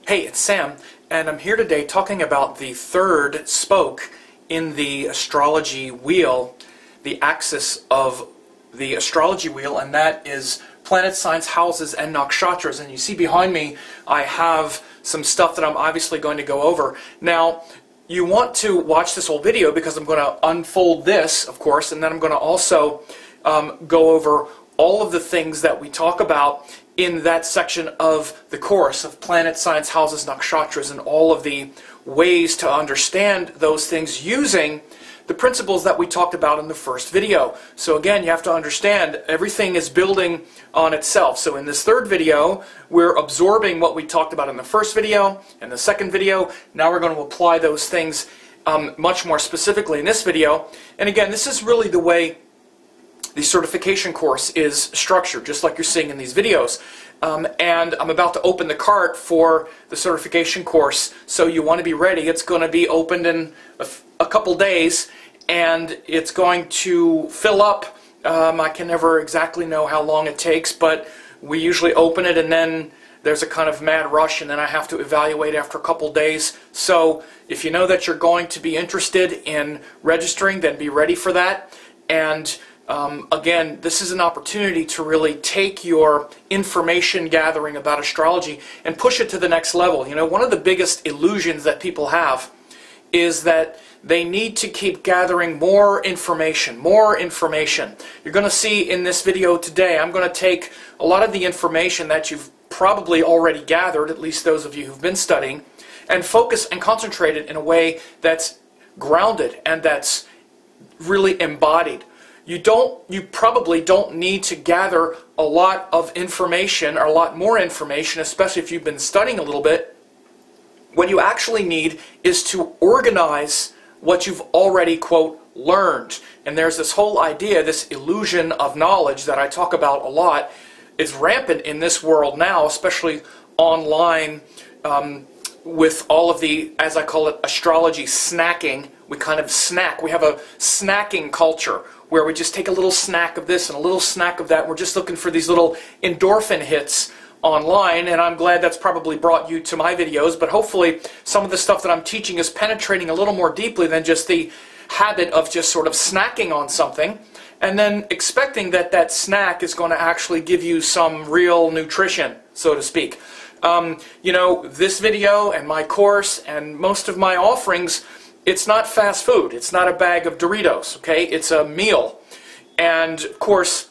Hey, it's Sam, and I'm here today talking about the third spoke in the astrology wheel, the axis of the astrology wheel, and that is planet signs, houses, and nakshatras. And you see behind me, I have some stuff that I'm obviously going to go over. Now, you want to watch this whole video because I'm going to unfold this, of course, and then I'm going to also go over all of the things that we talk about in that section of the course of planet signs, houses, nakshatras, and all of the ways to understand those things using the principles that we talked about in the first video. So again, you have to understand everything is building on itself. So in this third video, we're absorbing what we talked about in the first video and the second video. Now we're going to apply those things much more specifically in this video. And again, this is really the way the certification course is structured, just like you're seeing in these videos. And I'm about to open the cart for the certification course, so you want to be ready. It's going to be opened in a couple days, and it's going to fill up. I can never exactly know how long it takes, but we usually open it and then there's a kind of mad rush, and then I have to evaluate after a couple days. So if you know that you're going to be interested in registering, then be ready for that. And again, this is an opportunity to really take your information gathering about astrology and push it to the next level. You know, one of the biggest illusions that people have is that they need to keep gathering more information, more information. You're going to see in this video today, I'm going to take a lot of the information that you've probably already gathered, at least those of you who've been studying, and focus and concentrate it in a way that's grounded and that's really embodied. You probably don't need to gather a lot of information or a lot more information, especially if you've been studying a little bit. What you actually need is to organize what you've already, quote, learned. And there's this whole idea, this illusion of knowledge that I talk about a lot, is rampant in this world now, especially online, with all of the, as I call it, astrology snacking. We kind of snack. We have a snacking culture where we just take a little snack of this and a little snack of that. We're just looking for these little endorphin hits online, and I'm glad that's probably brought you to my videos, but hopefully some of the stuff that I'm teaching is penetrating a little more deeply than just the habit of just sort of snacking on something and then expecting that that snack is going to actually give you some real nutrition, so to speak. You know, this video and my course and most of my offerings, it's not fast food. It's not a bag of Doritos, okay? It's a meal. And, of course,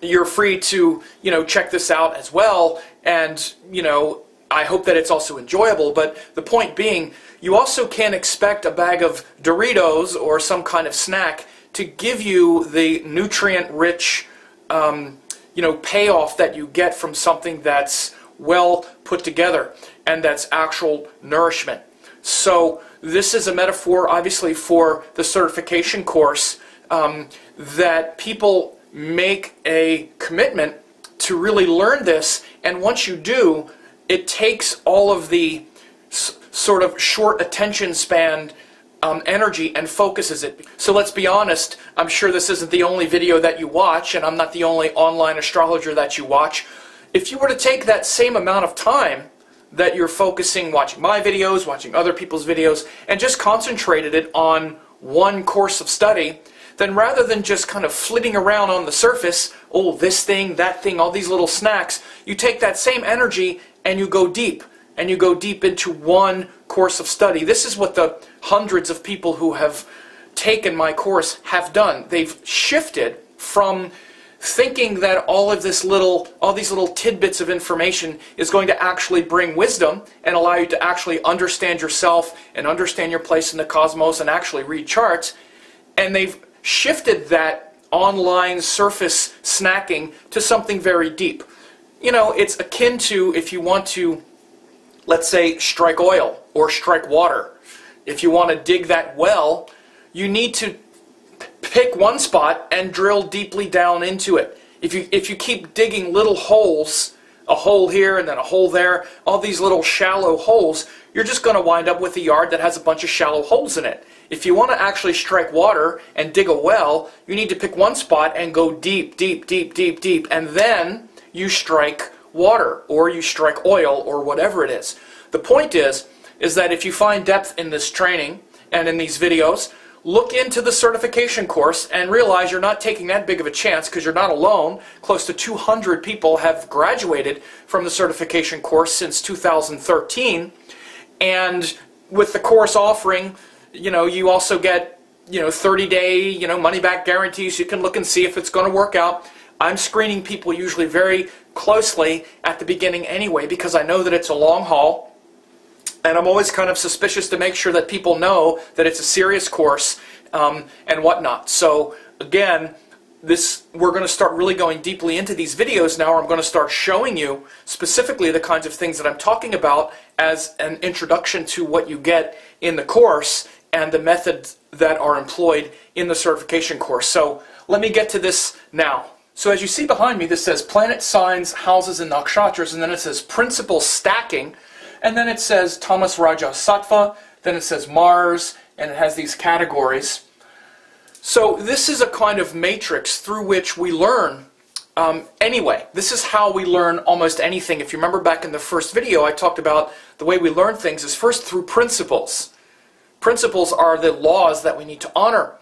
you're free to, you know, check this out as well. And, you know, I hope that it's also enjoyable. But the point being, you also can't expect a bag of Doritos or some kind of snack to give you the nutrient-rich, you know, payoff that you get from something that's well put together and that's actual nourishment. So this is a metaphor, obviously, for the certification course, that people make a commitment to really learn this, and once you do, it takes all of the sort of short attention span energy and focuses it. So let's be honest, I'm sure this isn't the only video that you watch, and I'm not the only online astrologer that you watch. If you were to take that same amount of time that you're focusing, watching my videos, watching other people's videos, and just concentrated it on one course of study, then rather than just kind of flitting around on the surface, oh, this thing, that thing, all these little snacks, you take that same energy and you go deep. And you go deep into one course of study. This is what the hundreds of people who have taken my course have done. They've shifted from thinking that all these little tidbits of information is going to actually bring wisdom and allow you to actually understand yourself and understand your place in the cosmos and actually read charts. And they've shifted that online surface snacking to something very deep. You know, it's akin to if you want to, let's say, strike oil or strike water. If you want to dig that well, you need to pick one spot and drill deeply down into it. If you keep digging little holes, a hole here and then a hole there, all these little shallow holes, you're just going to wind up with a yard that has a bunch of shallow holes in it. If you want to actually strike water and dig a well, you need to pick one spot and go deep, deep, deep, deep, deep, and then you strike water, or you strike oil, or whatever it is. The point is that if you find depth in this training and in these videos, look into the certification course and realize you're not taking that big of a chance because you're not alone. Close to 200 people have graduated from the certification course since 2013. And with the course offering, you also get 30-day, money-back guarantees. You can look and see if it's going to work out. I'm screening people usually very closely at the beginning anyway because I know that it's a long haul. And I'm always kind of suspicious to make sure that people know that it's a serious course and whatnot. So again, we're going to start really going deeply into these videos now. I'm going to start showing you specifically the kinds of things that I'm talking about as an introduction to what you get in the course and the methods that are employed in the certification course. So let me get to this now. So as you see behind me, this says planet signs, houses, and nakshatras, and then it says principal stacking. And then it says Tamas Raja Sattva, then it says Mars, and it has these categories. So this is a kind of matrix through which we learn anyway. This is how we learn almost anything. If you remember back in the first video, I talked about the way we learn things is first through principles. Principles are the laws that we need to honor.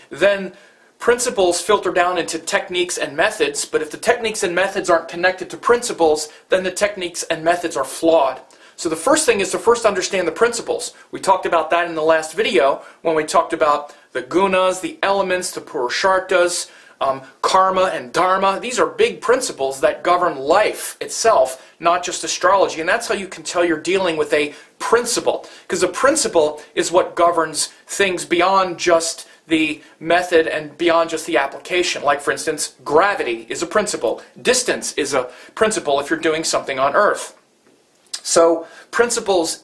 Then principles filter down into techniques and methods, but if the techniques and methods aren't connected to principles, then the techniques and methods are flawed. So the first thing is to first understand the principles. We talked about that in the last video when we talked about the gunas, the elements, the purusharthas, karma and dharma. These are big principles that govern life itself, not just astrology. And that's how you can tell you're dealing with a principle. Because a principle is what governs things beyond just the method and beyond just the application. Like, for instance, gravity is a principle. Distance is a principle if you're doing something on Earth. So principles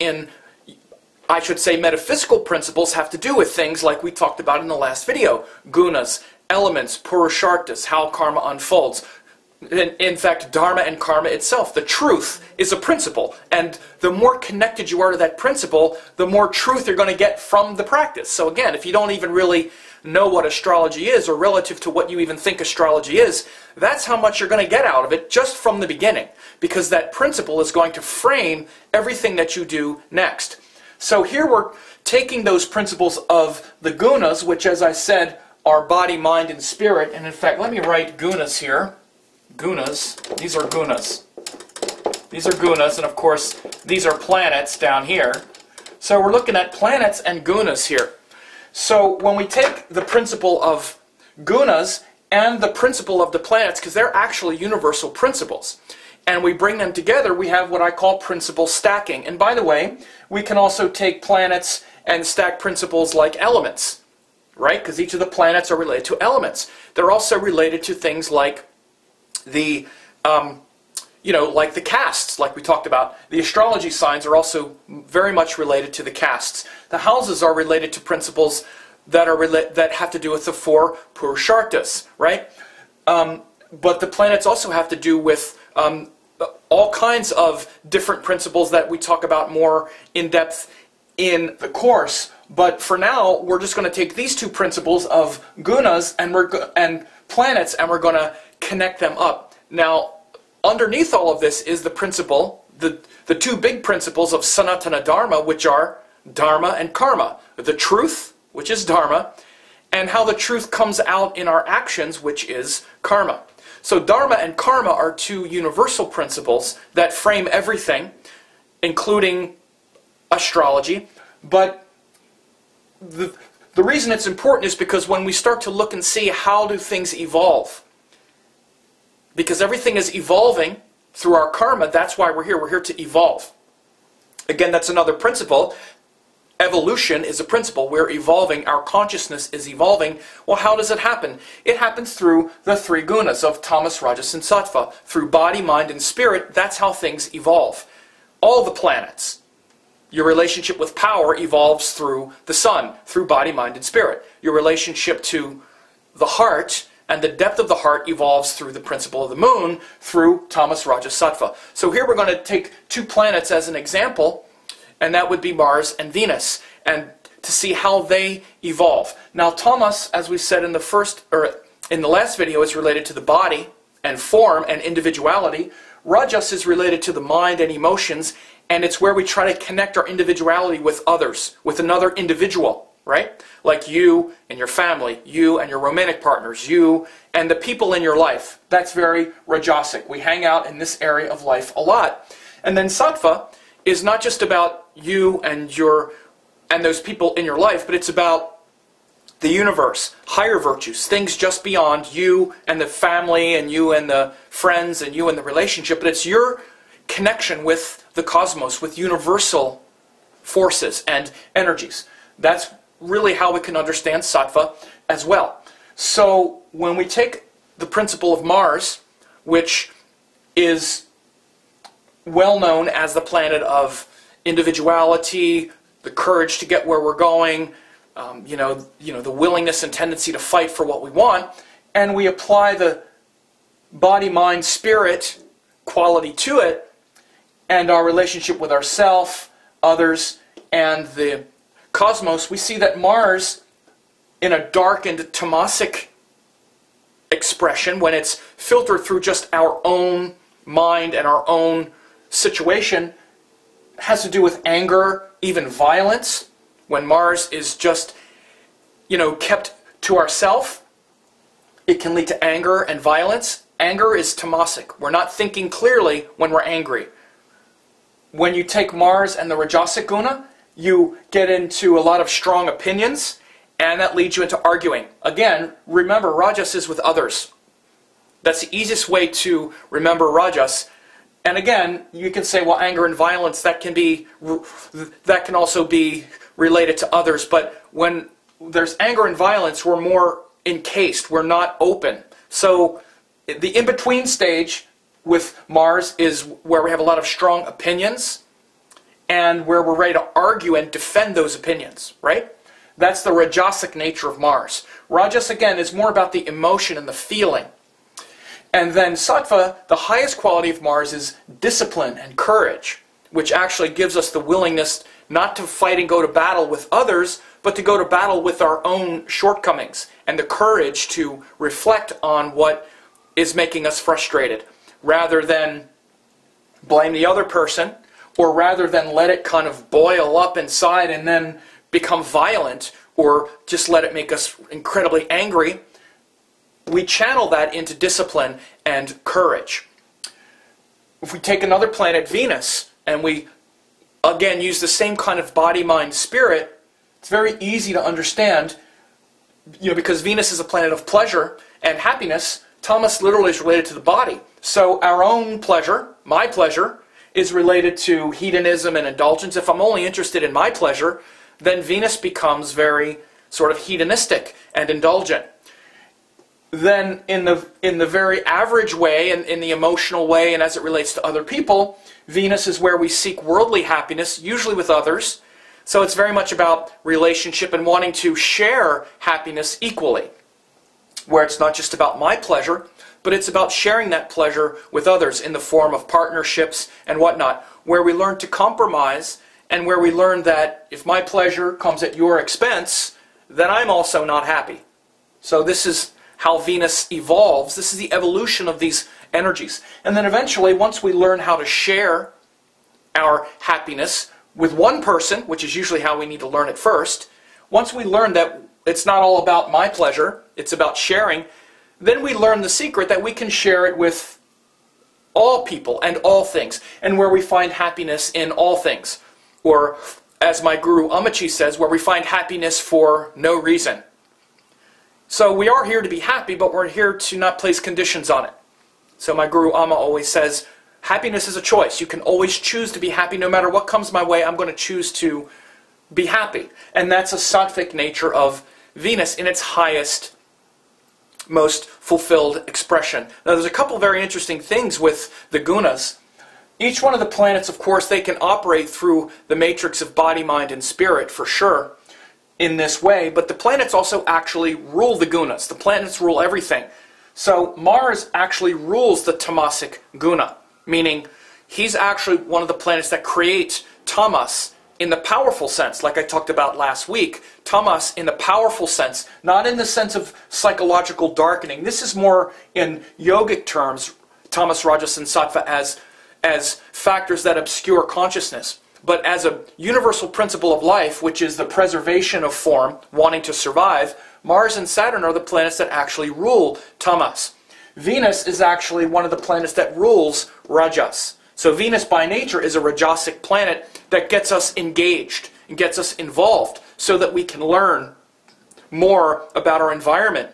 I should say metaphysical principles have to do with things like we talked about in the last video. Gunas, elements, purusharthas, how karma unfolds. In fact, dharma and karma itself, the truth, is a principle. And the more connected you are to that principle, the more truth you're going to get from the practice. So again, if you don't even really know what astrology is, or relative to what you even think astrology is, that's how much you're going to get out of it just from the beginning. Because that principle is going to frame everything that you do next. So here we're taking those principles of the gunas, which, as I said, are body, mind, and spirit. And in fact, let me write gunas here. Gunas. These are gunas. These are gunas, and of course, these are planets down here. So we're looking at planets and gunas here. So when we take the principle of gunas and the principle of the planets, because they're actually universal principles, and we bring them together, we have what I call principle stacking. And by the way, we can also take planets and stack principles like elements, right? Because each of the planets are related to elements. They're also related to things like the, like the castes, like we talked about. The astrology signs are also very much related to the castes. The houses are related to principles that have to do with the four purusharthas, right? But the planets also have to do with all kinds of different principles that we talk about more in depth in the course. But for now, we're just going to take these two principles of gunas and planets, and we're going to connect them up. Now, underneath all of this is the principle, the two big principles of Sanatana Dharma, which are dharma and karma. The truth, which is dharma, and how the truth comes out in our actions, which is karma. So dharma and karma are two universal principles that frame everything, including astrology. But the reason it's important is because when we start to look and see how do things evolve, because everything is evolving through our karma, that's why we're here. We're here to evolve. Again, that's another principle. Evolution is a principle. We're evolving. Our consciousness is evolving. Well, how does it happen? It happens through the three gunas of tamas, rajas, and sattva. Through body, mind, and spirit, that's how things evolve. All the planets. Your relationship with power evolves through the sun, through body, mind, and spirit. Your relationship to the heart and the depth of the heart evolves through the principle of the moon, through tamas, rajas, sattva. So here we're going to take two planets as an example, and that would be Mars and Venus, and to see how they evolve. Now, tamas, as we said in the last video, is related to the body and form and individuality. Rajas is related to the mind and emotions, and it's where we try to connect our individuality with others, with another individual, right? Like you and your family, you and your romantic partners, you and the people in your life. That's very Rajasic. We hang out in this area of life a lot. And then Sattva is not just about you and those people in your life, but it's about the universe, higher virtues, things just beyond you and the family and you and the friends and you and the relationship, but it's your connection with the cosmos, with universal forces and energies. That's really how we can understand Sattva as well. So when we take the principle of Mars, which is well known as the planet of individuality, the courage to get where we're going, the willingness and tendency to fight for what we want, and we apply the body, mind, spirit quality to it, and our relationship with ourself, others, and the cosmos, we see that Mars, in a darkened tamasic expression, when it's filtered through just our own mind and our own situation, has to do with anger, even violence. When Mars is just, kept to ourself, it can lead to anger and violence. Anger is tamasic. We're not thinking clearly when we're angry. When you take Mars and the Rajasic guna, you get into a lot of strong opinions, and that leads you into arguing. Again, remember, Rajas is with others. That's the easiest way to remember Rajas. And again, you can say, well, anger and violence, that can also be related to others. But when there's anger and violence, we're more encased. We're not open. So the in-between stage with Mars is where we have a lot of strong opinions and where we're ready to argue and defend those opinions, right? That's the Rajasic nature of Mars. Rajas, again, is more about the emotion and the feeling. And then Sattva, the highest quality of Mars, is discipline and courage, which actually gives us the willingness not to fight and go to battle with others, but to go to battle with our own shortcomings, and the courage to reflect on what is making us frustrated, rather than blame the other person, or rather than let it kind of boil up inside and then become violent, or just let it make us incredibly angry. We channel that into discipline and courage. If we take another planet, Venus, and we again use the same kind of body, mind, spirit, it's very easy to understand, because Venus is a planet of pleasure and happiness. Tamas literally is related to the body. So our own pleasure, my pleasure, is related to hedonism and indulgence. If I'm only interested in my pleasure, then Venus becomes very sort of hedonistic and indulgent. Then in the very average way, and in the emotional way, and as it relates to other people, Venus is where we seek worldly happiness, usually with others. So it's very much about relationship and wanting to share happiness equally, where it's not just about my pleasure, but it's about sharing that pleasure with others in the form of partnerships and whatnot, where we learn to compromise, and where we learn that if my pleasure comes at your expense, then I'm also not happy. So this is how Venus evolves. This is the evolution of these energies. And then eventually, once we learn how to share our happiness with one person, which is usually how we need to learn it first, once we learn that it's not all about my pleasure, it's about sharing, then we learn the secret that we can share it with all people and all things, and where we find happiness in all things. Or, as my guru Amachi says, where we find happiness for no reason. So we are here to be happy, but we're here to not place conditions on it. So my guru Amma always says, happiness is a choice. You can always choose to be happy. No matter what comes my way, I'm going to choose to be happy. And that's a sattvic nature of Venus in its highest, most fulfilled expression. Now there's a couple very interesting things with the gunas. Each one of the planets, of course, they can operate through the matrix of body, mind, and spirit, for sure, in this way, but the planets also actually rule the gunas. The planets rule everything. So Mars actually rules the tamasic guna, meaning he's actually one of the planets that create tamas in the powerful sense, like I talked about last week. Tamas in the powerful sense, not in the sense of psychological darkening. This is more in yogic terms. tamas, rajas, and sattva as factors that obscure consciousness. But as a universal principle of life, which is the preservation of form, wanting to survive, Mars and Saturn are the planets that actually rule tamas. Venus is actually one of the planets that rules rajas. So Venus by nature is a rajasic planet that gets us engaged and gets us involved so that we can learn more about our environment.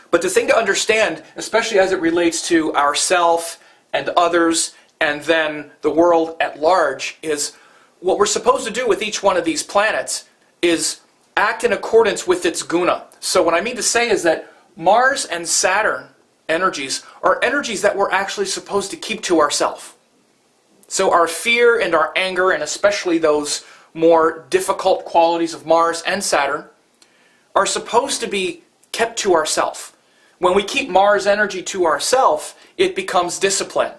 But the thing to understand, especially as it relates to ourself and others and then the world at large, is what we're supposed to do with each one of these planets is act in accordance with its guna. So what I mean to say is that Mars and Saturn energies are energies that we're actually supposed to keep to ourselves. So our fear and our anger, and especially those more difficult qualities of Mars and Saturn, are supposed to be kept to ourselves. When we keep Mars energy to ourselves, it becomes discipline.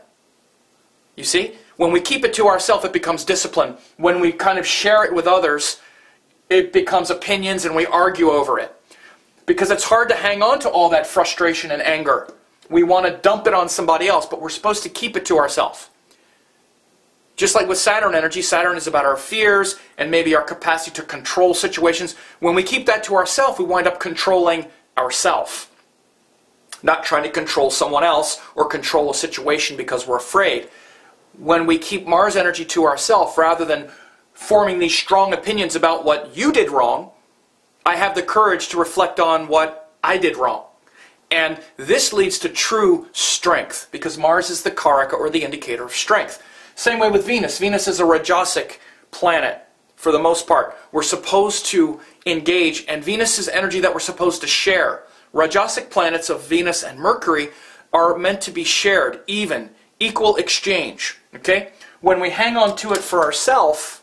You see? When we keep it to ourselves, it becomes discipline. When we kind of share it with others, it becomes opinions and we argue over it. Because it's hard to hang on to all that frustration and anger. We want to dump it on somebody else, but we're supposed to keep it to ourselves. Just like with Saturn energy, Saturn is about our fears and maybe our capacity to control situations. When we keep that to ourselves, we wind up controlling ourselves. Not trying to control someone else or control a situation because we're afraid. When we keep Mars energy to ourselves, rather than forming these strong opinions about what you did wrong, I have the courage to reflect on what I did wrong. And this leads to true strength, because Mars is the karaka, or the indicator of strength. Same way with Venus. Venus is a rajasic planet, for the most part. We're supposed to engage, and Venus is energy that we're supposed to share. Rajasic planets of Venus and Mercury are meant to be shared, even, equal exchange. Okay? When we hang on to it for ourselves,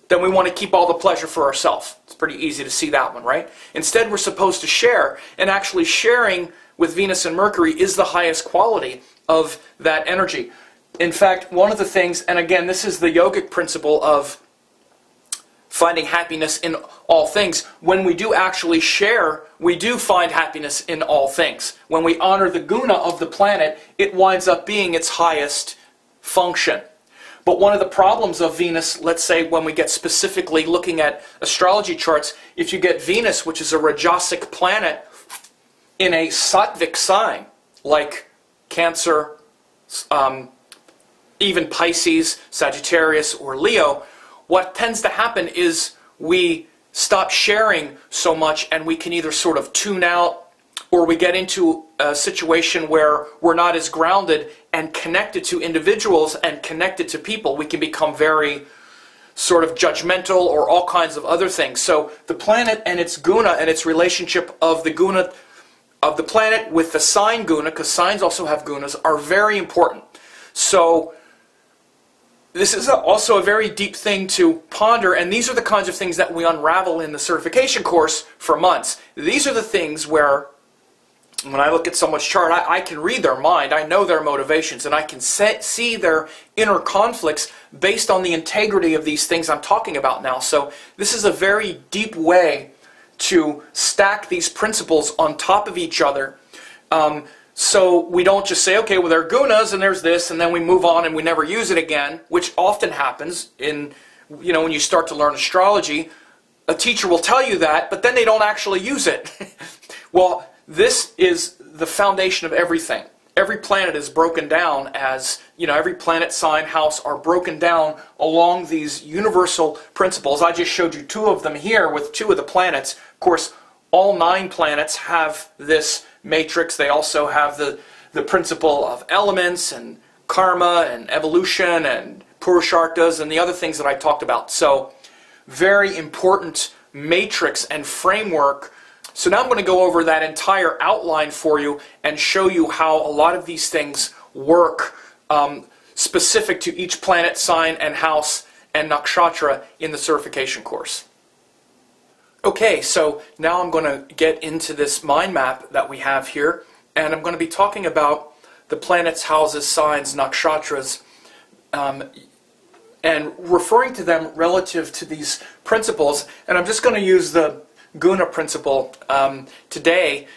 then we want to keep all the pleasure for ourselves. It's pretty easy to see that one, right? Instead, we're supposed to share, and actually sharing with Venus and Mercury is the highest quality of that energy. In fact, one of the things, and again, this is the yogic principle of finding happiness in all things. When we do actually share, we do find happiness in all things. When we honor the guna of the planet, it winds up being its highest function. But one of the problems of Venus, let's say when we get specifically looking at astrology charts, if you get Venus, which is a rajasic planet, in a sattvic sign, like Cancer, even Pisces, Sagittarius, or Leo, what tends to happen is we stop sharing so much and we can either sort of tune out, or we get into a situation where we're not as grounded and connected to individuals and connected to people. We can become very sort of judgmental or all kinds of other things. So the planet and its guna and its relationship of the guna of the planet with the sign guna, because signs also have gunas, are very important. So this is also a very deep thing to ponder, and these are the kinds of things that we unravel in the certification course for months. These are the things where, when I look at someone's chart, I can read their mind, I know their motivations, and I can see their inner conflicts based on the integrity of these things I'm talking about now. So this is a very deep way to stack these principles on top of each other. So we don't just say, okay, well, there are gunas and there's this, and then we move on and we never use it again, which often happens in, when you start to learn astrology. A teacher will tell you that, but then they don't actually use it. Well, this is the foundation of everything. Every planet is broken down as, every planet, sign, house are broken down along these universal principles. I just showed you 2 of them here with 2 of the planets. Of course, all 9 planets have this matrix. They also have the principle of elements and karma and evolution and purusharthas and the other things that I talked about. So, very important matrix and framework. So now I'm going to go over that entire outline for you and show you how a lot of these things work specific to each planet, sign, and house and nakshatra in the certification course. Okay, so now I'm going to get into this mind map that we have here, and I'm going to be talking about the planets, houses, signs, nakshatras, and referring to them relative to these principles. And I'm just going to use the guna principle today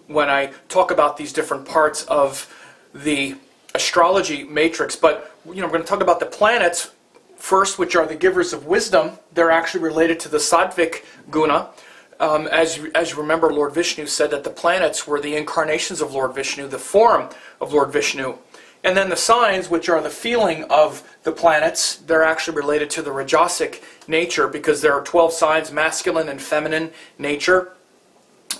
when I talk about these different parts of the astrology matrix. But we're going to talk about the planets first, which are the givers of wisdom. They're actually related to the Sattvic guna. As you remember, Lord Vishnu said that the planets were the incarnations of Lord Vishnu, the form of Lord Vishnu. And then the signs, which are the feeling of the planets, they're actually related to the Rajasic nature, because there are 12 signs, masculine and feminine nature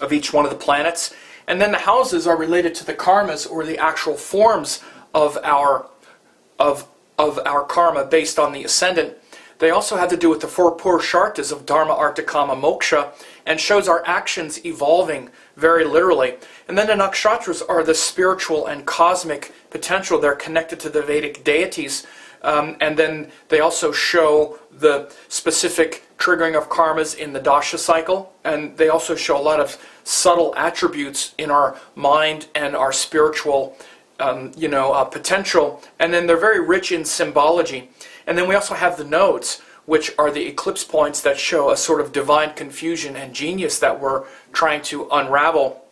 of each one of the planets. And then the houses are related to the karmas, or the actual forms of our karma based on the ascendant. They also have to do with the four purusharthas of Dharma, Artha, Kama, Moksha, and shows our actions evolving very literally. And then the nakshatras are the spiritual and cosmic potential. They're connected to the Vedic deities. And then they also show the specific triggering of karmas in the dasha cycle. And they also show a lot of subtle attributes in our mind and our spiritual potential. And then they're very rich in symbology. And then we also have the nodes, which are the eclipse points that show a sort of divine confusion and genius that we're trying to unravel.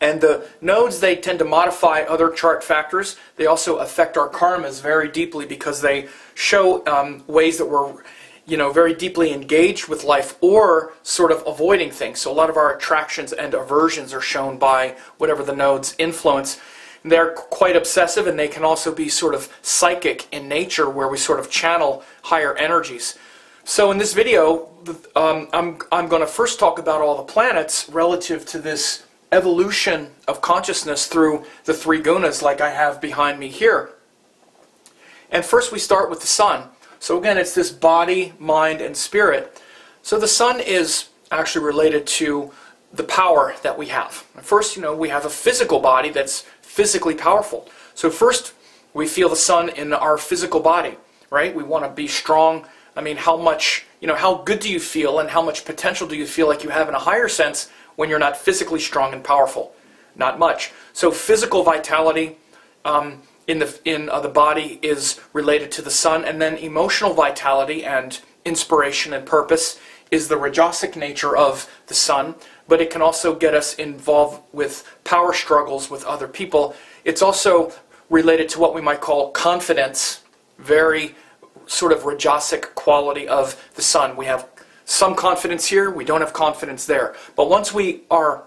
And the nodes, they tend to modify other chart factors. They also affect our karmas very deeply, because they show ways that we're very deeply engaged with life, or sort of avoiding things. So a lot of our attractions and aversions are shown by whatever the nodes influence. They're quite obsessive, and they can also be sort of psychic in nature, where we sort of channel higher energies. So in this video, I'm going to first talk about all the planets relative to this evolution of consciousness through the three gunas, like I have behind me here. And first we start with the sun. So again, it's this body, mind, and spirit. So the sun is actually related to the power that we have. First, we have a physical body that's physically powerful. So first, we feel the sun in our physical body, right? We want to be strong. I mean, how good do you feel, and how much potential do you feel like you have in a higher sense when you're not physically strong and powerful? Not much. So physical vitality in the body is related to the sun, and then emotional vitality and inspiration and purpose is the Rajasic nature of the sun. But it can also get us involved with power struggles with other people. It's also related to what we might call confidence, very sort of Rajasic quality of the sun. We have some confidence here, we don't have confidence there. But once we are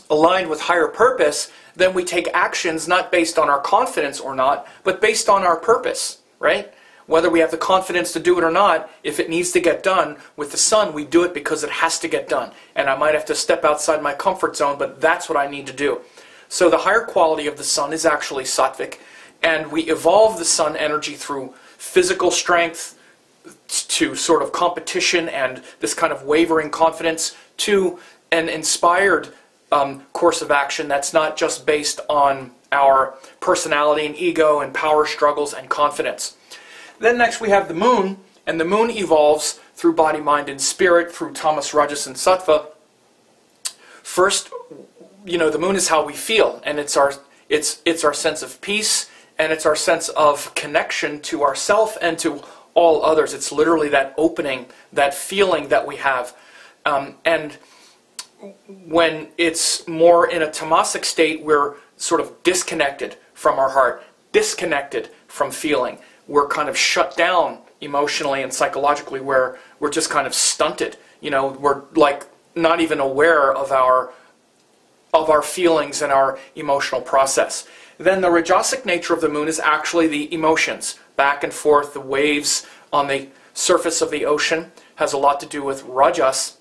aligned with higher purpose, then we take actions not based on our confidence or not, but based on our purpose, right? Whether we have the confidence to do it or not, if it needs to get done with the sun, we do it because it has to get done. And I might have to step outside my comfort zone, but that's what I need to do. So the higher quality of the sun is actually sattvic, and we evolve the sun energy through physical strength to sort of competition and this kind of wavering confidence to an inspired course of action that's not just based on our personality and ego and power struggles and confidence. Then next we have the moon, and the moon evolves through body, mind, and spirit, through tamas, rajas, and sattva. First, the moon is how we feel, and it's our sense of peace, and it's our sense of connection to ourself and to all others. It's literally that opening, that feeling that we have. And when it's more in a tamasic state, we're sort of disconnected from our heart, disconnected from feeling. We're kind of shut down emotionally and psychologically, where we're just kind of stunted. We're like not even aware of our feelings and our emotional process. Then the Rajasic nature of the moon is actually the emotions, back and forth, the waves on the surface of the ocean, has a lot to do with Rajas.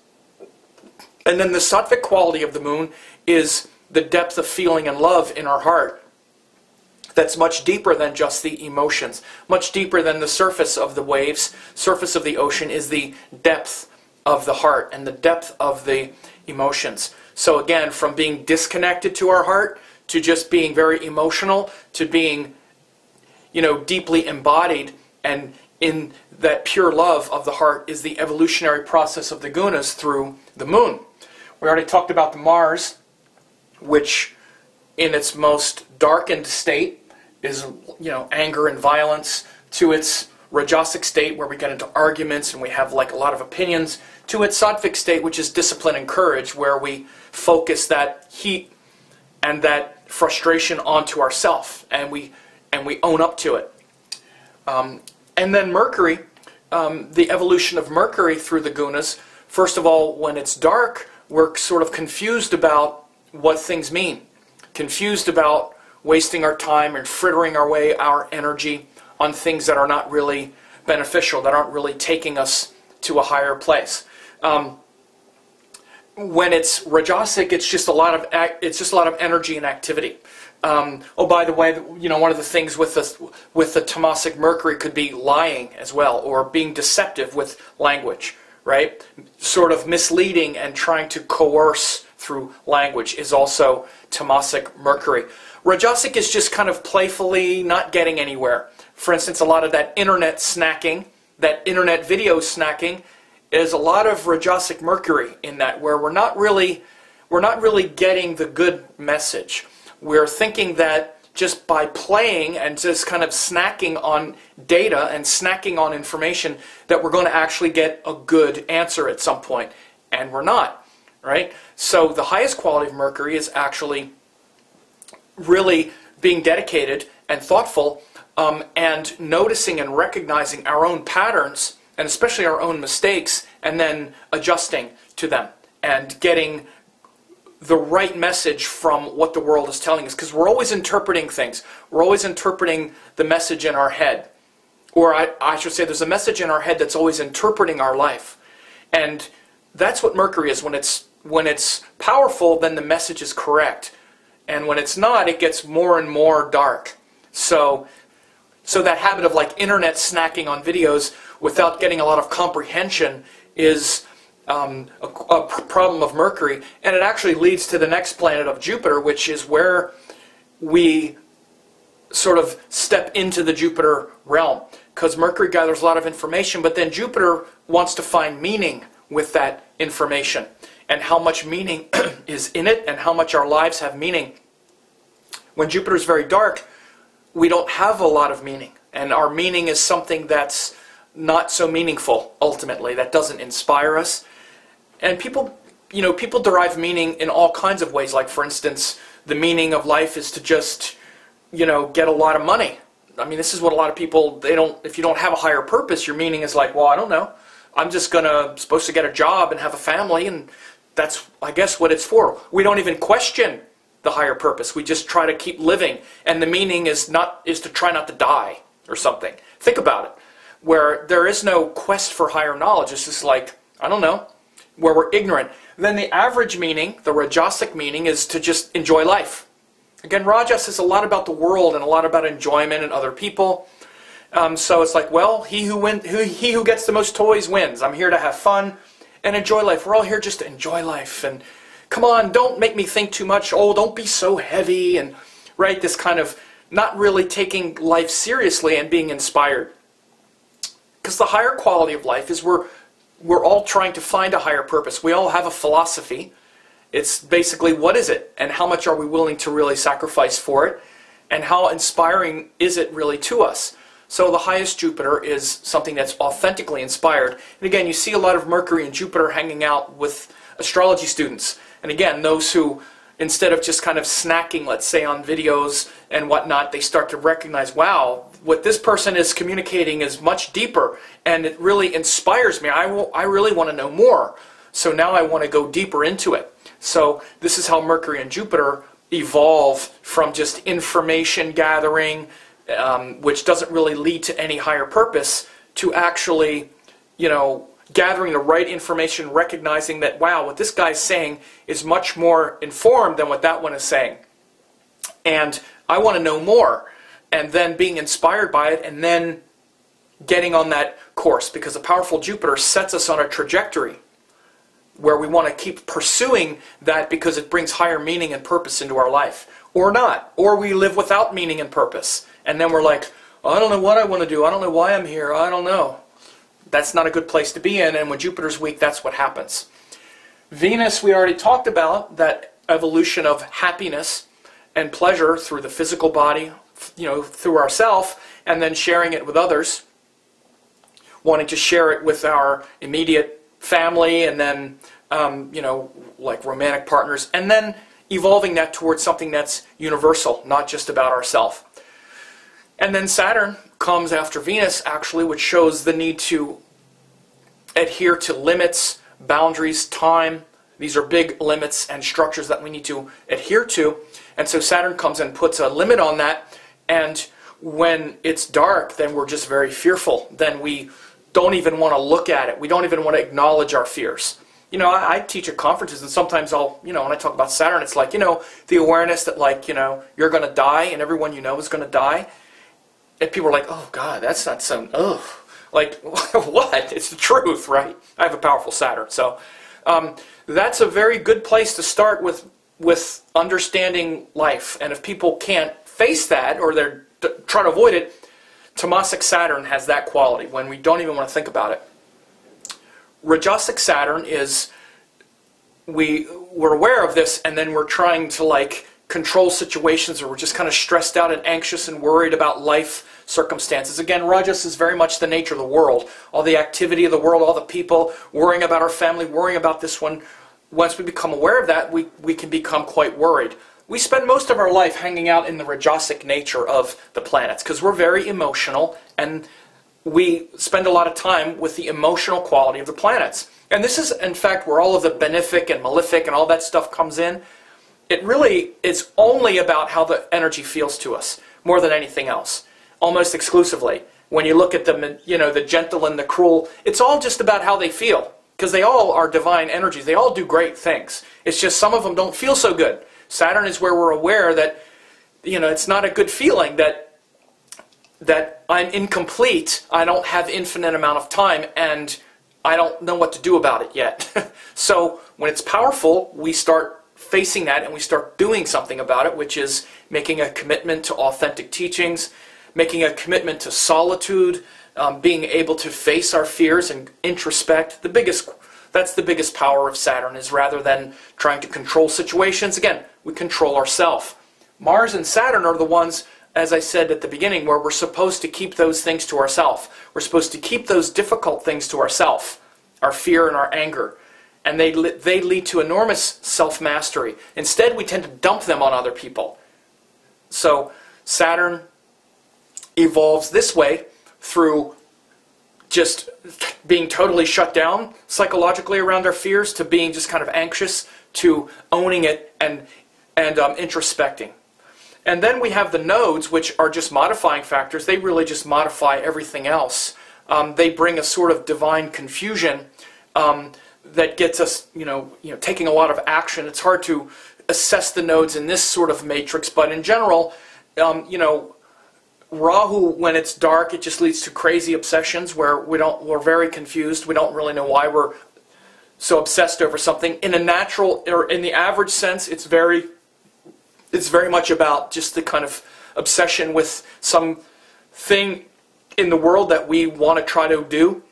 And then the Sattvic quality of the moon is the depth of feeling and love in our heart. That's much deeper than just the emotions, much deeper than the surface of the waves. Surface of the ocean is the depth of the heart and the depth of the emotions. So again, from being disconnected to our heart to just being very emotional to being, deeply embodied, and in that pure love of the heart is the evolutionary process of the gunas through the moon. We already talked about the Mars, which in its most darkened state is, anger and violence, to its Rajasic state where we get into arguments and we have like a lot of opinions, to its Sattvic state, which is discipline and courage, where we focus that heat and that frustration onto ourself, and we own up to it. And then Mercury, the evolution of Mercury through the gunas. First of all, when it's dark, we're sort of confused about what things mean. Confused about wasting our time and frittering away our energy on things that are not really beneficial, that aren't really taking us to a higher place. When it's Rajasic, it's just a lot of energy and activity. Oh, by the way, one of the things with the Tamasic Mercury could be lying as well, or being deceptive with language, right? Sort of misleading and trying to coerce through language is also Tamasic Mercury. Rajasic is just kind of playfully not getting anywhere. For instance, a lot of that internet snacking, that internet video snacking, is a lot of Rajasic Mercury in that, where we're not really getting the good message. We're thinking that just by playing and just kind of snacking on data and snacking on information that we're going to actually get a good answer at some point, and we're not, right? So the highest quality of Mercury is actually really being dedicated and thoughtful, and noticing and recognizing our own patterns, and especially our own mistakes, and then adjusting to them and getting the right message from what the world is telling us. Because we're always interpreting things. We're always interpreting the message in our head. Or I should say there's a message in our head that's always interpreting our life. And that's what Mercury is. When it's powerful, then the message is correct. And when it's not, it gets more and more dark. So that habit of like internet snacking on videos without getting a lot of comprehension is a problem of Mercury, and it actually leads to the next planet of Jupiter, which is where we sort of step into the Jupiter realm, because Mercury gathers a lot of information, but then Jupiter wants to find meaning with that information, and how much meaning is in it, and how much our lives have meaning. When Jupiter is very dark, we don't have a lot of meaning, and our meaning is something that's not so meaningful, ultimately, that doesn't inspire us. And people derive meaning in all kinds of ways. Like, for instance, the meaning of life is to just, get a lot of money. I mean, this is what a lot of people, if you don't have a higher purpose, your meaning is like, well, I don't know. I'm just supposed to get a job and have a family, and that's, I guess, what it's for. We don't even question the higher purpose. We just try to keep living, and the meaning is to try not to die or something. Think about it. Where there is no quest for higher knowledge. It's just like, I don't know, where we're ignorant. Then the average meaning, the Rajasic meaning, is to just enjoy life. Again, Rajas is a lot about the world and a lot about enjoyment and other people. So it's like, well, he who gets the most toys wins. I'm here to have fun and enjoy life. We're all here just to enjoy life. And come on, don't make me think too much. Oh, don't be so heavy. And right, this kind of not really taking life seriously and being inspired. Because the higher quality of life is we're all trying to find a higher purpose. We all have a philosophy. It's basically, what is it? And how much are we willing to really sacrifice for it? And how inspiring is it really to us? So the highest Jupiter is something that's authentically inspired. And again, you see a lot of Mercury and Jupiter hanging out with astrology students. And again, those who, instead of just kind of snacking, let's say, on videos and whatnot, they start to recognize, wow, what this person is communicating is much deeper, and it really inspires me. I really want to know more. So now I want to go deeper into it. So this is how Mercury and Jupiter evolve from just information gathering, which doesn't really lead to any higher purpose, to actually, gathering the right information, recognizing that, wow, what this guy's saying is much more informed than what that one is saying. And I want to know more. And then being inspired by it, and then getting on that course. Because a powerful Jupiter sets us on a trajectory where we want to keep pursuing that, because it brings higher meaning and purpose into our life. Or not. Or we live without meaning and purpose. And then we're like, oh, I don't know what I want to do. I don't know why I'm here. I don't know. That's not a good place to be in. And when Jupiter's weak, that's what happens. Venus, we already talked about, that evolution of happiness and pleasure through the physical body, through ourself, and then sharing it with others. wanting to share it with our immediate family, and then like romantic partners, and then evolving that towards something that's universal, not just about ourselves. And then Saturn comes after Venus, actually, which shows the need to adhere to limits, boundaries, time. These are big limits and structures that we need to adhere to. And so Saturn comes and puts a limit on that. And when it's dark, then we're just very fearful. Then we don't even want to look at it. We don't even want to acknowledge our fears. I teach at conferences, and sometimes I'll, when I talk about Saturn, it's like, the awareness that, like, you're going to die, and everyone you know is going to die. And people are like, oh, God, that's not so, ugh. Like, what? It's the truth, right? I have a powerful Saturn. So that's a very good place to start with understanding life. And if people can't face that, or they're trying to avoid it, Tamasic Saturn has that quality, when we don't even want to think about it. Rajasic Saturn is, we're aware of this, and then we're trying to, like, control situations, or we're just kind of stressed out and anxious and worried about life circumstances. Again, Rajas is very much the nature of the world. All the activity of the world, all the people, worrying about our family, worrying about this one. Once we become aware of that, we can become quite worried. We spend most of our life hanging out in the Rajasic nature of the planets, because we're very emotional, and we spend a lot of time with the emotional quality of the planets. And this is, in fact, where all of the benefic and malefic and all that stuff comes in. It really is only about how the energy feels to us, more than anything else, almost exclusively. When you look at them, the gentle and the cruel, it's all just about how they feel, because they all are divine energies. They all do great things. It's just some of them don't feel so good. Saturn is where we're aware that, it's not a good feeling that I'm incomplete, I don't have infinite amount of time, and I don't know what to do about it yet. So when it's powerful, we start facing that, and we start doing something about it, which is making a commitment to authentic teachings, making a commitment to solitude, being able to face our fears and introspect. That's the biggest power of Saturn, is rather than trying to control situations, again, we control ourselves. Mars and Saturn are the ones, as I said at the beginning, where we're supposed to keep those things to ourselves. We're supposed to keep those difficult things to ourselves, our fear and our anger. And they lead to enormous self-mastery. Instead, we tend to dump them on other people. So Saturn evolves this way through just being totally shut down psychologically around our fears, to being just kind of anxious, to owning it and introspecting. And then we have the nodes, which are just modifying factors. They really just modify everything else. They bring a sort of divine confusion that gets us, taking a lot of action. It's hard to assess the nodes in this sort of matrix, but in general, Rahu, when it's dark, it just leads to crazy obsessions where we're very confused. We don't really know why we're so obsessed over something. In a natural, or in the average sense, it's very much about just the kind of obsession with some thing in the world that we want to try to do.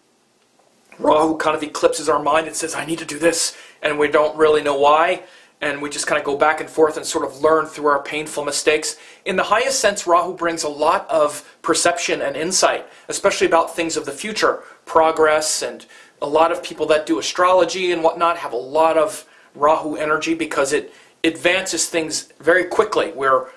Rahu kind of eclipses our mind and says, I need to do this, and we don't really know why, and we just kind of go back and forth and sort of learn through our painful mistakes. In the highest sense, Rahu brings a lot of perception and insight, especially about things of the future, progress, and a lot of people that do astrology and whatnot have a lot of Rahu energy, because it advances things very quickly. We're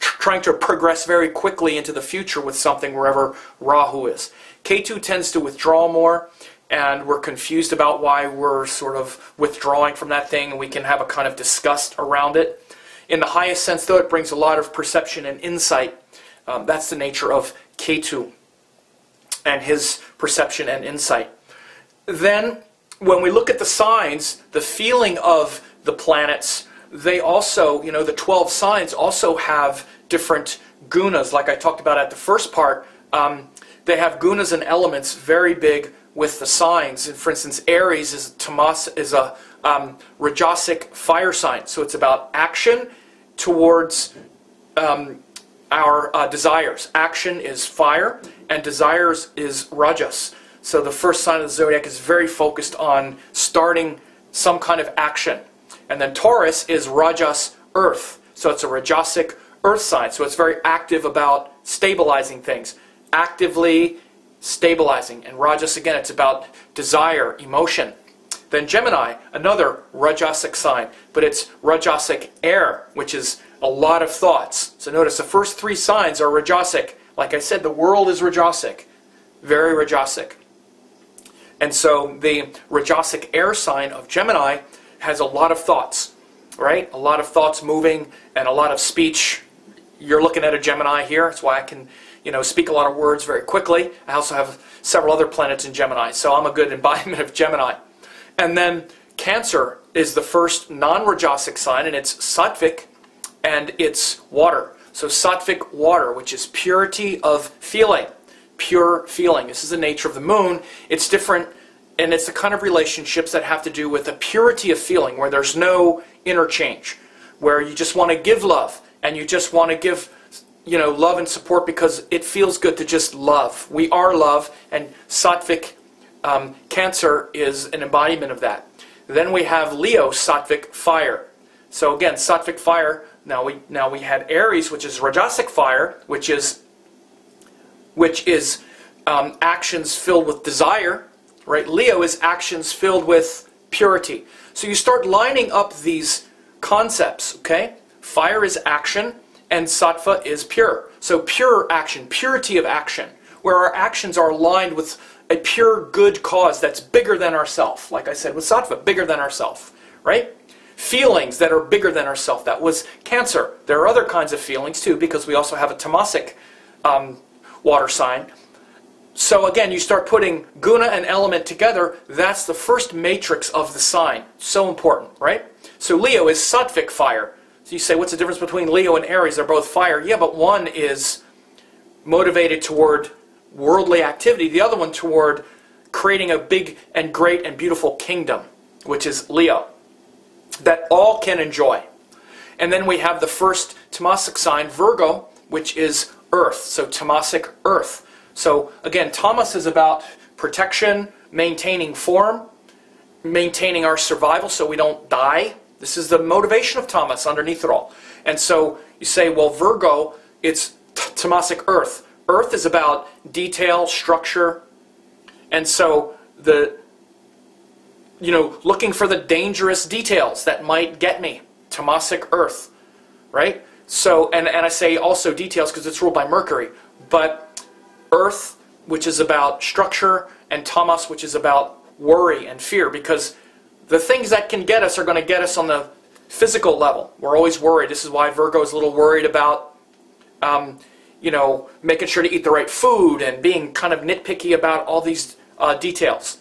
trying to progress very quickly into the future with something wherever Rahu is. Ketu tends to withdraw more, and we're confused about why we're sort of withdrawing from that thing, and we can have a kind of disgust around it. In the highest sense, though, it brings a lot of perception and insight. That's the nature of Ketu and his perception and insight. Then, when we look at the signs, the feeling of the planets, they also, the 12 signs also have different gunas, like I talked about at the first part. They have gunas and elements very big with the signs. And for instance, Aries is a Rajasic fire sign. So it's about action towards our desires. Action is fire, and desires is Rajas. So the first sign of the zodiac is very focused on starting some kind of action. And then Taurus is Rajas, earth. So it's a Rajasic earth sign. So it's very active about stabilizing things. Actively stabilizing. And Rajas, again, it's about desire, emotion. Then Gemini, another Rajasic sign, but it's Rajasic air, which is a lot of thoughts. So notice the first three signs are Rajasic. Like I said, the world is Rajasic, very Rajasic. And so the Rajasic air sign of Gemini has a lot of thoughts, right? A lot of thoughts moving and a lot of speech. You're looking at a Gemini here. That's why I can, speak a lot of words very quickly. I also have several other planets in Gemini, so I'm a good embodiment of Gemini. And then Cancer is the first non-Rajasic sign, and it's Sattvic, and it's water. So Sattvic water, which is purity of feeling, pure feeling. This is the nature of the moon. It's different, and it's the kind of relationships that have to do with a purity of feeling, where there's no interchange, where you just want to give love, and you just want to give, love and support because it feels good to just love. We are love, and Sattvic Cancer is an embodiment of that. Then we have Leo, Sattvic fire. So again, Sattvic fire. Now we had Aries, which is Rajasic fire, which is actions filled with desire. Right? Leo is actions filled with purity. So you start lining up these concepts. Okay, fire is action, and Sattva is pure. So pure action, purity of action, where our actions are aligned with a pure good cause that's bigger than ourself. Like I said with Sattva, bigger than ourself, right? Feelings that are bigger than ourself. That was Cancer. There are other kinds of feelings too, because we also have a Tamasic water sign. So again, you start putting guna and element together. That's the first matrix of the sign. So important, right? So Leo is Sattvic fire. So you say, what's the difference between Leo and Aries? They're both fire. Yeah, but one is motivated toward worldly activity, the other one toward creating a big and great and beautiful kingdom, which is Leo, that all can enjoy. And then we have the first Tamasic sign, Virgo, which is earth, so Tamasic earth. So again, Tamas is about protection, maintaining form, maintaining our survival so we don't die. This is the motivation of Tamas underneath it all. And so you say, well, Virgo, it's Tamasic earth. Earth is about detail, structure, and so looking for the dangerous details that might get me. Tamasic earth, right? So, and I say also details because it's ruled by Mercury, but earth, which is about structure, and tamas, which is about worry and fear, because the things that can get us are going to get us on the physical level. We're always worried. This is why Virgo is a little worried about making sure to eat the right food and being kind of nitpicky about all these details.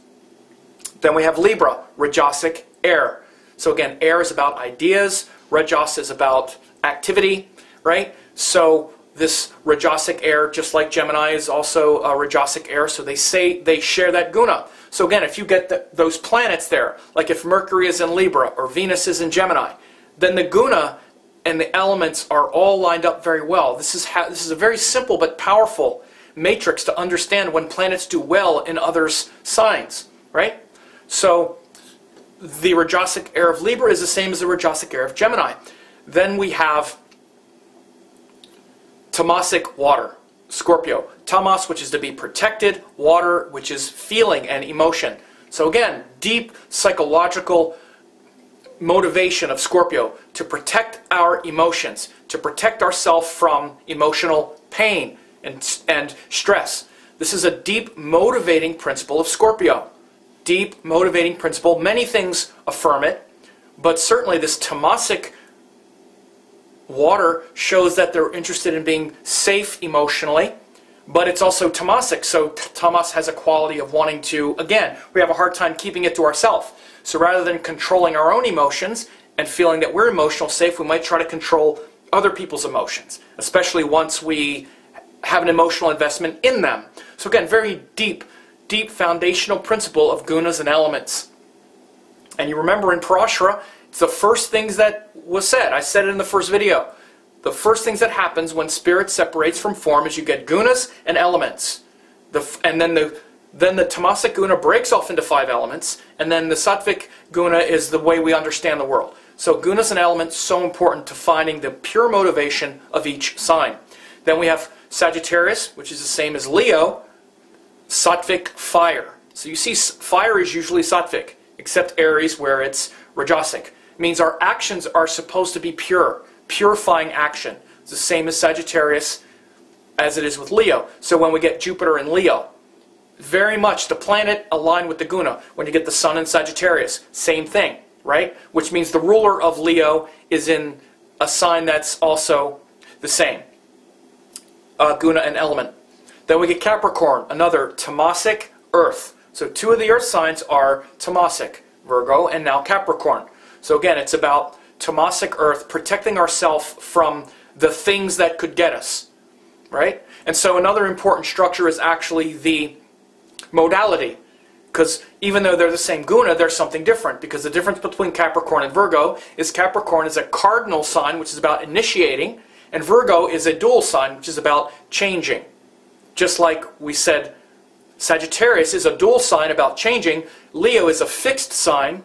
Then we have Libra, Rajasic air. So again, air is about ideas, Rajas is about activity, right? So this Rajasic air, just like Gemini, is also a Rajasic air, so they say they share that guna. So again, if you get those planets there, like if Mercury is in Libra or Venus is in Gemini, then the guna and the elements are all lined up very well. This is a very simple but powerful matrix to understand when planets do well in others' signs, right? So the Rajasic air of Libra is the same as the Rajasic air of Gemini. Then we have Tamasic water, Scorpio. Tamas, which is to be protected, water, which is feeling and emotion. So again, deep psychological motivation of Scorpio to protect our emotions, to protect ourselves from emotional pain and stress. This is a deep motivating principle of Scorpio. Deep motivating principle. Many things affirm it, but certainly this Tamasic water shows that they're interested in being safe emotionally, but it's also Tamasic, so Tamas has a quality of wanting to, again, we have a hard time keeping it to ourselves. So rather than controlling our own emotions and feeling that we're emotional safe, we might try to control other people's emotions, especially once we have an emotional investment in them. So again, very deep foundational principle of gunas and elements. And you remember in Parashara, it's the first things that was said. I said it in the first video. The first things that happens when spirit separates from form is you get gunas and elements. And then the Tamasic guna breaks off into 5 elements, and then the Sattvic guna is the way we understand the world. So gunas and elements, so important to finding the pure motivation of each sign. Then we have Sagittarius, which is the same as Leo, sattvic fire. So you see fire is usually sattvic, except Aries where it's rajasic. It means our actions are supposed to be pure, purifying action. It's the same as Sagittarius as it is with Leo. So when we get Jupiter in Leo, very much the planet aligned with the guna. When you get the sun in Sagittarius, same thing, right? Which means the ruler of Leo is in a sign that's also the same. Guna and element. Then we get Capricorn, another tamasic earth. So two of the earth signs are tamasic, Virgo and now Capricorn. So again, it's about tamasic earth, protecting ourselves from the things that could get us, right? And so another important structure is actually the modality, because even though they're the same guna, there's something different, because the difference between Capricorn and Virgo is Capricorn is a cardinal sign, which is about initiating, and Virgo is a dual sign, which is about changing. Just like we said, Sagittarius is a dual sign about changing, Leo is a fixed sign.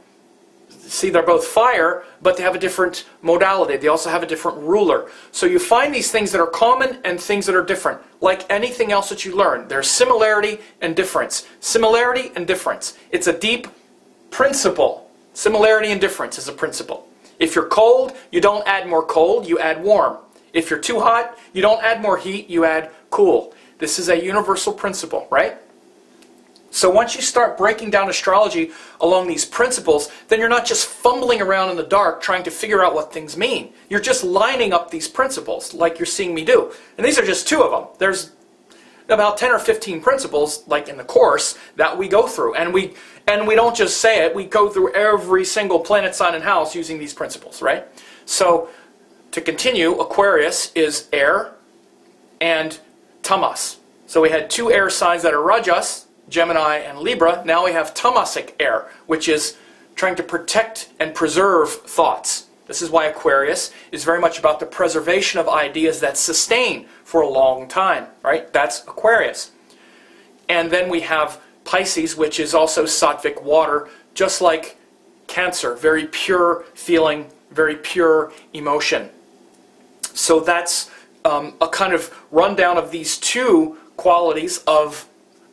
See, they're both fire, but they have a different modality. They also have a different ruler. So you find these things that are common and things that are different. Like anything else that you learn, there's similarity and difference. Similarity and difference. It's a deep principle. Similarity and difference is a principle. If you're cold, you don't add more cold, you add warm. If you're too hot, you don't add more heat, you add cool. This is a universal principle, right? So once you start breaking down astrology along these principles, then you're not just fumbling around in the dark trying to figure out what things mean. You're just lining up these principles like you're seeing me do. And these are just two of them. There's about 10 or 15 principles, like in the course, that we go through. And we don't just say it, we go through every single planet, sign, and house using these principles, right? So to continue, Aquarius is air and tamas. So we had two air signs that are rajas, Gemini and Libra. Now we have tamasic air, which is trying to protect and preserve thoughts. This is why Aquarius is very much about the preservation of ideas that sustain for a long time, right? That's Aquarius. And then we have Pisces, which is also sattvic water, just like Cancer, very pure feeling, very pure emotion. So that's a kind of rundown of these two qualities of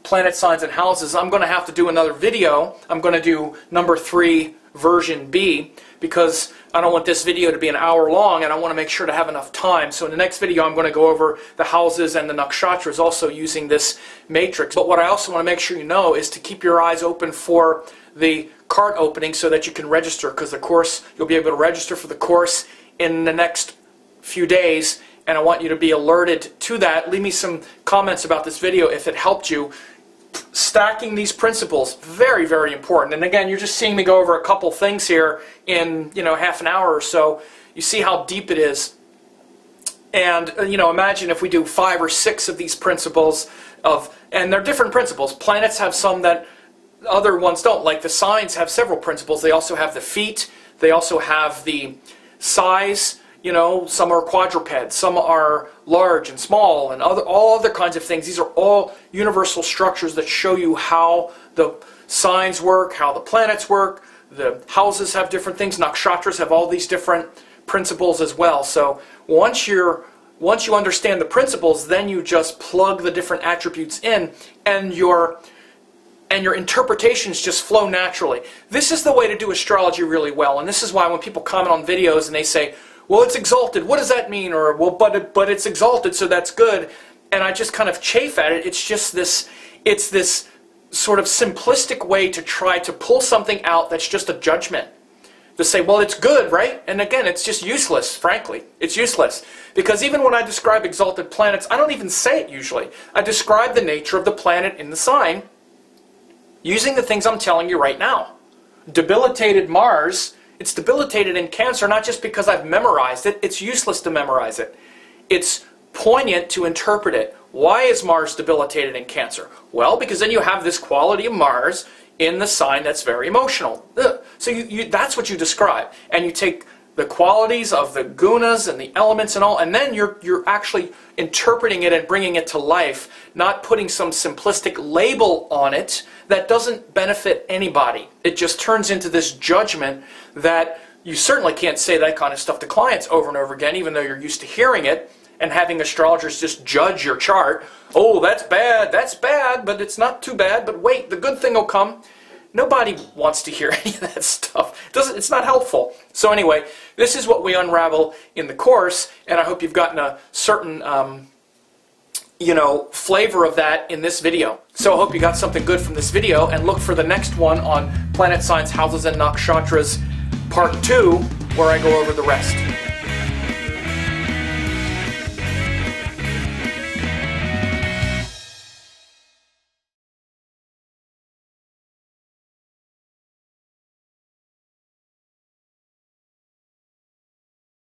planet signs and houses. I'm going to have to do another video. I'm going to do number 3 version B, because I don't want this video to be an hour long and I want to make sure to have enough time. So in the next video I'm going to go over the houses and the nakshatras, also using this matrix. But what I also want to make sure you know is to keep your eyes open for the cart opening so that you can register, because the course, you'll be able to register for the course in the next few days, and I want you to be alerted to that. Leave me some comments about this video if it helped you. Stacking these principles, very, very important. And again, you're just seeing me go over a couple things here in, half an hour or so. You see how deep it is. And, imagine if we do 5 or 6 of these principles and they're different principles. Planets have some that other ones don't. Like the signs have several principles. They also have the feet. They also have the size. Some are quadrupeds, some are large and small, and all other kinds of things. These are all universal structures that show you how the signs work, how the planets work. The houses have different things. Nakshatras have all these different principles as well. So once you understand the principles, then you just plug the different attributes in, and your interpretations just flow naturally. This is the way to do astrology really well, and this is why when people comment on videos and they say, well, it's exalted, what does that mean? Or, well, but it's exalted, so that's good. And I just kind of chafe at it. It's just this sort of simplistic way to try to pull something out that's just a judgment. To say, well, it's good, right? And again, it's just useless, frankly. It's useless. Because even when I describe exalted planets, I don't even say it usually. I describe the nature of the planet in the sign using the things I'm telling you right now. Debilitated Mars, it's debilitated in Cancer, not just because I've memorized it. It's useless to memorize it. It's poignant to interpret it. Why is Mars debilitated in Cancer? Well, because then you have this quality of Mars in the sign that's very emotional. So that's what you describe. And you take the qualities of the gunas and the elements and all, and then you're actually interpreting it and bringing it to life, not putting some simplistic label on it that doesn't benefit anybody. It just turns into this judgment that you certainly can't say that kind of stuff to clients over and over again, even though you're used to hearing it. and having astrologers just judge your chart. Oh, that's bad, but it's not too bad, but wait, the good thing will come. Nobody wants to hear any of that stuff. It's not helpful. So anyway, this is what we unravel in the course, and I hope you've gotten a certain flavor of that in this video. So I hope you got something good from this video, and look for the next one on planet signs, houses, and nakshatras part 2, where I go over the rest.